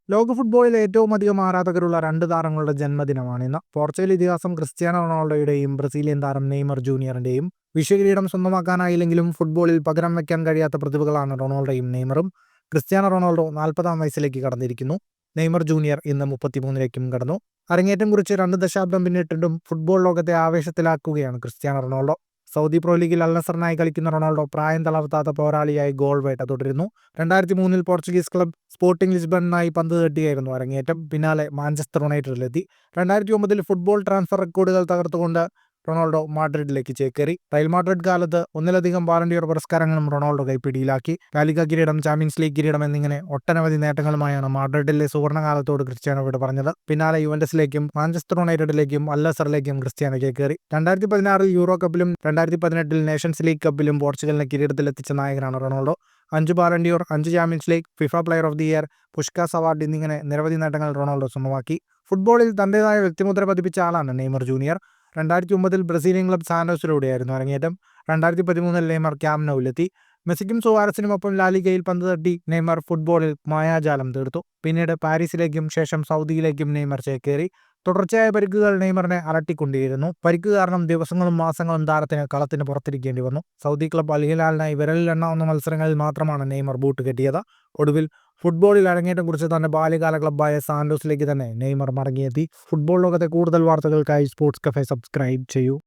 ലോക ഫുട്ബോളിൽ ഏറ്റവും അധികം ആരാധകരുള്ള രണ്ട് താരങ്ങളുടെ ജന്മദിനമാണ് ഇന്ന്. പോർച്ചുഗൽ ഇതിഹാസം ക്രിസ്ത്യാനോ റൊണാൾഡോയുടെയും ബ്രസീലിയൻ താരം നെയ്മർ ജൂനിയറിന്റെയും. വിശ്വകിരീടം സ്വന്തമാക്കാനായില്ലെങ്കിലും ഫുട്ബോളിൽ പകരം വയ്ക്കാൻ കഴിയാത്ത പ്രതിഭകളാണ് റൊണാൾഡോയും നെയ്മറും. ക്രിസ്ത്യാനോ റൊണാൾഡോ 40-ാം വയസ്സിലേക്ക് കടന്നിരിക്കുന്നു. നെയ്മർ ജൂനിയർ ഇന്ന് 33-ലേക്കും കടന്നു. അരങ്ങേറ്റം കുറിച്ച് 2 ദശാബ്ദം പിന്നിട്ടിട്ടും ഫുട്ബോൾ ലോകത്തെ ആവേശത്തിലാക്കുകയാണ് ക്രിസ്ത്യാനോ റൊണാൾഡോ. സൗദി പ്രോ ലീഗിൽ അൽ നസറിനായി കളിക്കുന്ന റൊണാൾഡോ പ്രായം തളർത്താത്ത പോരാളിയായി ഗോൾ വേട്ട തുടരുന്നു. 2003 പോർച്ചുഗീസ് ക്ലബ് സ്പോർട്ടിംഗ് ലിസ്ബണിനായി പന്ത് തട്ടിയായിരുന്നു അരങ്ങേറ്റം. പിന്നാലെ മാഞ്ചസ്റ്റർ യുണൈറ്റഡിലെത്തി. 2009 ഫുട്ബോൾ ട്രാൻസ്ഫർ റെക്കോർഡുകൾ തകർത്തുകൊണ്ട് റൊണാൾഡോ മാഡ്രിഡിലേക്ക് ചേക്കേറി. റയൽ മാഡ്രിഡ് കാലത്ത് ഒന്നിലധികം ബാലൺ പുരസ്കാരങ്ങളും റൊണാൾഡോ കൈപ്പിടിയിലാക്കി. ലാലിഗ കിരീടം, ചാമ്പ്യൻസ് ലീഗ് കിരീടം എന്നിങ്ങനെ ഒട്ടനവധി നേട്ടങ്ങളുമായാണ് മാഡ്രിഡിലെ സുവർണ്ണകാലത്തോട് ക്രിസ്ത്യാനോ വിട പറഞ്ഞത്. പിന്നാലെ യുവന്റസിലേക്കും മാഞ്ചസ്റ്റർ യുണൈറ്റഡിലേക്കും അൽ നസറിലേക്കും ക്രിസ്ത്യാനോ ചേക്കേറി. 2016 യൂറോ കപ്പിലും 2018 നേഷൻസ് ലീഗ് കപ്പിലും പോർച്ചുഗലിനെ കിരീടത്തിലെത്തിച്ച നായകനാണ് റൊണാൾഡോ. 5 Ballon d'Or, 5 Champions League, FIFA player of the year, Puskas award എന്നിങ്ങനെ നിരവധി നേട്ടങ്ങൾ റൊണാൾഡോ സ്വന്തമാക്കി. ഫുട്ബോളിൽ തന്റേതായ വ്യക്തിമുദ്ര പതിപ്പിച്ച ആളാണ് നെയ്മർ ജൂനിയർ. 2009 ബ്രസീലിയൻ ക്ലബ് സാന്റോസിലൂടെയായിരുന്നു അരങ്ങേറ്റം. 2013 നെയ്മർ ക്യാമ്പ് നൗവിലെത്തി. മെസ്സിക്കും സുവാരസിനുമൊപ്പം ലാലിഗയിൽ പന്ത് തട്ടി നെയ്മർ ഫുട്ബോളിൽ മായാജാലം തീർത്തു. പിന്നീട് പാരീസിലേക്കും ശേഷം സൗദിയിലേക്കും നെയ്മർ ചേക്കേറി. തുടർച്ചയായ പരിക്കുകൾ നെയ്മറിനെ അലട്ടിക്കൊണ്ടിരുന്നു. പരിക്ക് കാരണം ദിവസങ്ങളും മാസങ്ങളും താരത്തിന് കളത്തിന് പുറത്തിരിക്കേണ്ടി വന്നു. സൗദി ക്ലബ് അൽ ഹിലാലിനായി വിരലിൽ എണ്ണാവുന്ന മത്സരങ്ങളിൽ മാത്രമാണ് നെയ്മർ ബൂട്ട് കെട്ടിയത്. ഒടുവിൽ ഫുട്ബോളിൽ അരങ്ങേറ്റം കുറിച്ച് തന്റെ ബാല്യകാല ക്ലബ്ബായ സാന്റോസിലേക്ക് തന്നെ നെയ്മർ മടങ്ങിയെത്തി. ഫുട്ബോൾ ലോകത്തെ കൂടുതൽ വാർത്തകൾക്കായി സ്പോർട്സ് കഫേ സബ്സ്ക്രൈബ് ചെയ്യൂ.